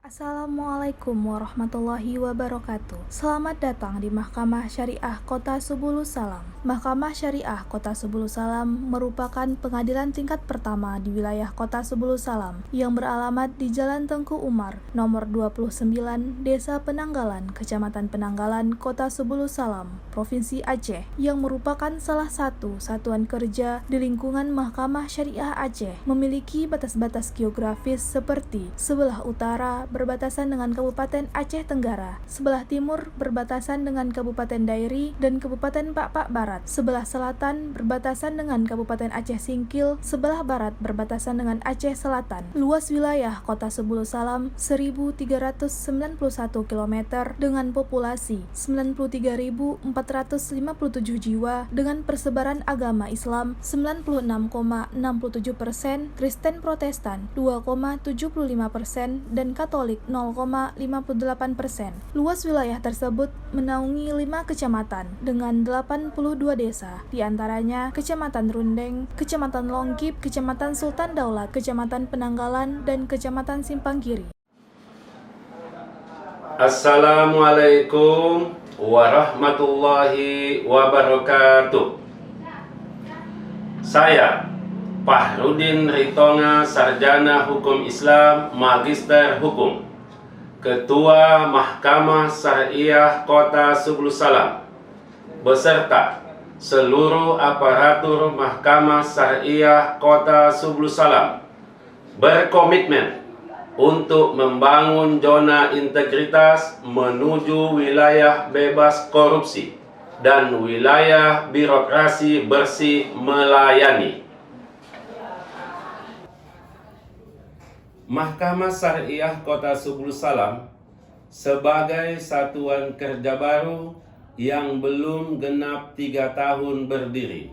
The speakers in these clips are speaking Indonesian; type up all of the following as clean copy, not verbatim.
Assalamualaikum warahmatullahi wabarakatuh. Selamat datang di Mahkamah Syariah Kota Subulu Salam. Mahkamah Syariah Kota Subulu Salam merupakan pengadilan tingkat pertama di wilayah Kota Subulu Salam yang beralamat di Jalan Tengku Umar, nomor 29, Desa Penanggalan, Kecamatan Penanggalan, Kota Subulu Salam, Provinsi Aceh, yang merupakan salah satu satuan kerja di lingkungan Mahkamah Syariah Aceh, memiliki batas-batas geografis seperti sebelah utara berbatasan dengan Kabupaten Aceh Tenggara, sebelah timur berbatasan dengan Kabupaten Dairi dan Kabupaten Pakpak Barat, sebelah selatan berbatasan dengan Kabupaten Aceh Singkil, sebelah barat berbatasan dengan Aceh Selatan. Luas wilayah Kota Subulu Salam 1.391 km dengan populasi 93.457 jiwa dengan persebaran agama Islam 96,67%, Kristen Protestan 2,75% dan Katolik 0,58%. Luas wilayah tersebut menaungi 5 kecamatan dengan 82 desa, diantaranya Kecamatan Rundeng, Kecamatan Longkip, Kecamatan Sultan Daulat, Kecamatan Penanggalan, dan Kecamatan Simpang Kiri. Assalamualaikum warahmatullahi wabarakatuh. Saya Fahrudin Ritonga, Sarjana Hukum Islam, Magister Hukum, Ketua Mahkamah Syariah Kota Subulu Salam, beserta seluruh aparatur Mahkamah Syariah Kota Subulu Salam, berkomitmen untuk membangun zona integritas menuju wilayah bebas korupsi dan wilayah birokrasi bersih melayani. Mahkamah Syariah Kota Subulu Salam sebagai satuan kerja baru yang belum genap 3 tahun berdiri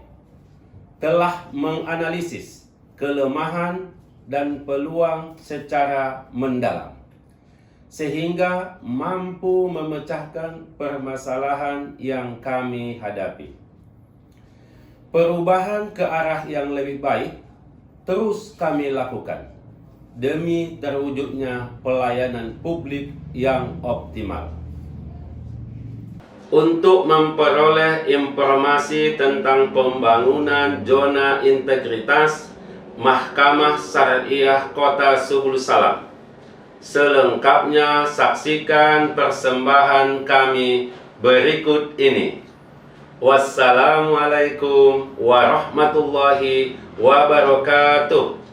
telah menganalisis kelemahan dan peluang secara mendalam sehingga mampu memecahkan permasalahan yang kami hadapi. Perubahan ke arah yang lebih baik terus kami lakukan demi terwujudnya pelayanan publik yang optimal. Untuk memperoleh informasi tentang pembangunan zona integritas Mahkamah Syariah Kota Subulu Salam, selengkapnya saksikan persembahan kami berikut ini. Wassalamualaikum warahmatullahi wabarakatuh.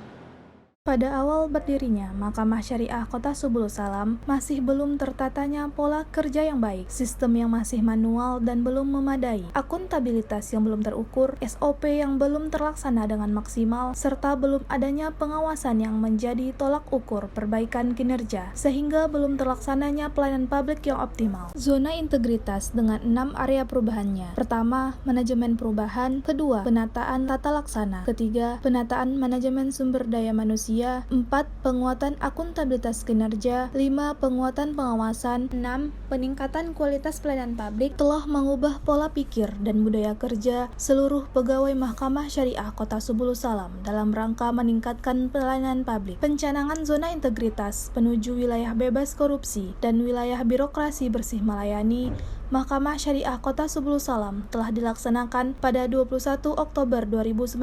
Pada awal berdirinya Mahkamah Syariah Kota Subulu Salam, masih belum tertatanya pola kerja yang baik, sistem yang masih manual dan belum memadai, akuntabilitas yang belum terukur, SOP yang belum terlaksana dengan maksimal, serta belum adanya pengawasan yang menjadi tolak ukur perbaikan kinerja, sehingga belum terlaksananya pelayanan publik yang optimal. Zona integritas dengan 6 area perubahannya. Pertama, manajemen perubahan. Kedua, penataan tata laksana. Ketiga, penataan manajemen sumber daya manusia. 4. Penguatan akuntabilitas kinerja. 5. Penguatan pengawasan. 6. Peningkatan kualitas pelayanan publik. Telah mengubah pola pikir dan budaya kerja seluruh pegawai Mahkamah Syariah Kota Subulu Salam dalam rangka meningkatkan pelayanan publik. Pencanangan zona integritas menuju wilayah bebas korupsi dan wilayah birokrasi bersih melayani Mahkamah Syariah Kota Subulu Salam telah dilaksanakan pada 21 Oktober 2019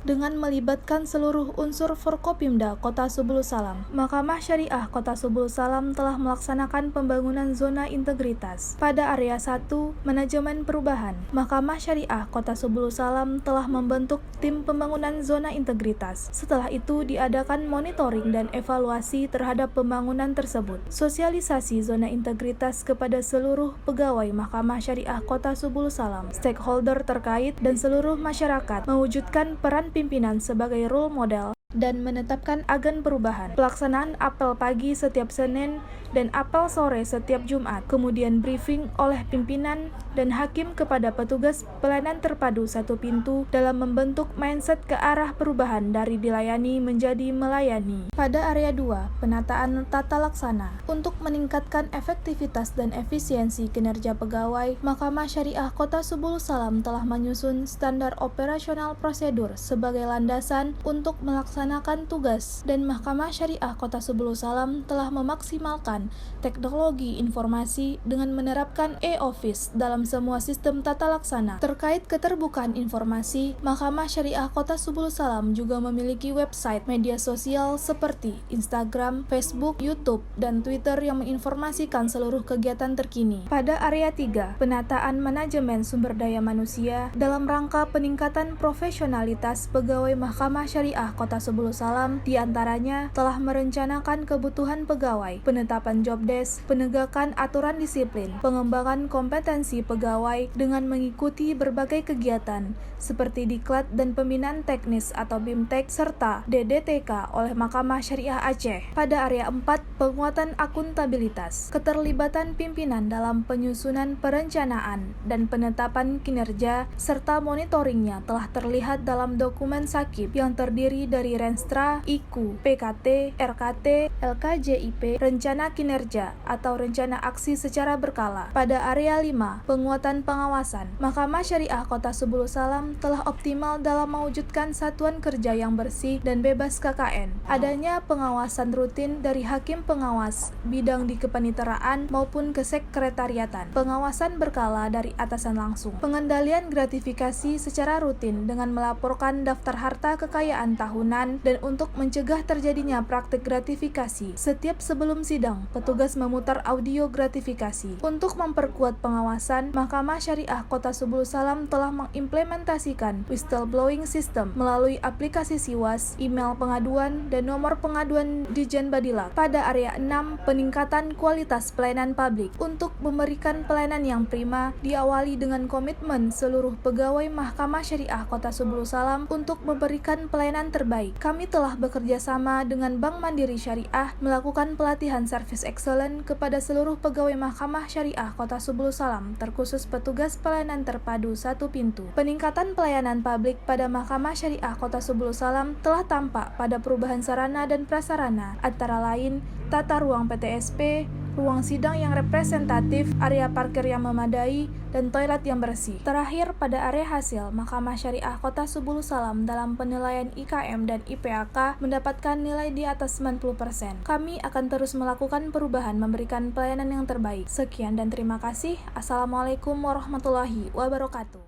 dengan melibatkan seluruh unsur Forkopimda Kota Subulu Salam. Mahkamah Syariah Kota Subulu Salam telah melaksanakan pembangunan zona integritas. Pada area 1, manajemen perubahan, Mahkamah Syariah Kota Subulu Salam telah membentuk tim pembangunan zona integritas. Setelah itu diadakan monitoring dan evaluasi terhadap pembangunan tersebut. Sosialisasi zona integritas kepada seluruh pegawai Mahkamah Syariah Kota Subulu Salam, stakeholder terkait dan seluruh masyarakat, mewujudkan peran pimpinan sebagai role model dan menetapkan agen perubahan. Pelaksanaan apel pagi setiap Senin dan apel sore setiap Jumat. Kemudian briefing oleh pimpinan dan hakim kepada petugas pelayanan terpadu satu pintu dalam membentuk mindset ke arah perubahan dari dilayani menjadi melayani. Pada area 2, penataan tata laksana. Untuk meningkatkan efektivitas dan efisiensi kinerja pegawai, Mahkamah Syariah Kota Subulus Salam telah menyusun standar operasional prosedur sebagai landasan untuk melaksanakan tugas, dan Mahkamah Syariah Kota Subulus Salam telah memaksimalkan teknologi informasi dengan menerapkan e-office dalam semua sistem tata laksana. Terkait keterbukaan informasi, Mahkamah Syariah Kota Subulus Salam juga memiliki website media sosial seperti Instagram, Facebook, YouTube, dan Twitter yang menginformasikan seluruh kegiatan terkini. Pada area 3, penataan manajemen sumber daya manusia dalam rangka peningkatan profesionalitas pegawai Mahkamah Syariah Kota Subulus Salam diantaranya telah merencanakan kebutuhan pegawai, penetapan job desk, penegakan aturan disiplin, pengembangan kompetensi pegawai dengan mengikuti berbagai kegiatan seperti diklat dan pembinaan teknis atau BIMTEK serta DDTK oleh Mahkamah Syariah Aceh. Pada area 4, penguatan akuntabilitas, keterlibatan pimpinan dalam penyusunan perencanaan dan penetapan kinerja serta monitoringnya telah terlihat dalam dokumen sakip yang terdiri dari Renstra, IKU, PKT, RKT, LKJIP, rencana kinerja atau rencana aksi secara berkala. Pada area 5, penguatan pengawasan, Mahkamah Syariah Kota Subulus Salam telah optimal dalam mewujudkan satuan kerja yang bersih dan bebas KKN. Adanya pengawasan rutin dari hakim pengawas bidang di kepaniteraan maupun kesekretariatan, pengawasan berkala dari atasan langsung, pengendalian gratifikasi secara rutin dengan melaporkan daftar harta kekayaan tahunan, dan untuk mencegah terjadinya praktik gratifikasi, setiap sebelum sidang, petugas memutar audio gratifikasi. Untuk memperkuat pengawasan, Mahkamah Syariah Kota Subulus Salam telah mengimplementasikan whistleblowing system melalui aplikasi Siwas, email pengaduan, dan nomor pengaduan Dijen Badilak. Pada area 6, peningkatan kualitas pelayanan publik. Untuk memberikan pelayanan yang prima, diawali dengan komitmen seluruh pegawai Mahkamah Syariah Kota Subulus Salam untuk memberikan pelayanan terbaik. Kami telah bekerja sama dengan Bank Mandiri Syariah melakukan pelatihan service excellent kepada seluruh pegawai Mahkamah Syariah Kota Subulus Salam, terkhusus petugas pelayanan terpadu satu pintu. Peningkatan pelayanan publik pada Mahkamah Syariah Kota Subulus Salam telah tampak pada perubahan sarana dan prasarana, antara lain tata ruang PTSP, ruang sidang yang representatif, area parkir yang memadai, dan toilet yang bersih. Terakhir, pada area hasil, Mahkamah Syariah Kota Subulus Salam dalam penilaian IKM dan IPAK mendapatkan nilai di atas 90%. Kami akan terus melakukan perubahan memberikan pelayanan yang terbaik. Sekian dan terima kasih. Assalamualaikum warahmatullahi wabarakatuh.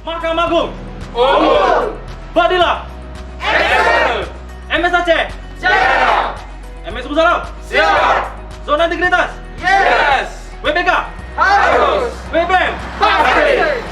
Mahkamah Agung. Badilak. MS Aceh. Siap. MS Subulus Salam. Siap. Zona integritas. Yes. WBK. Harus. WBM. Pasti.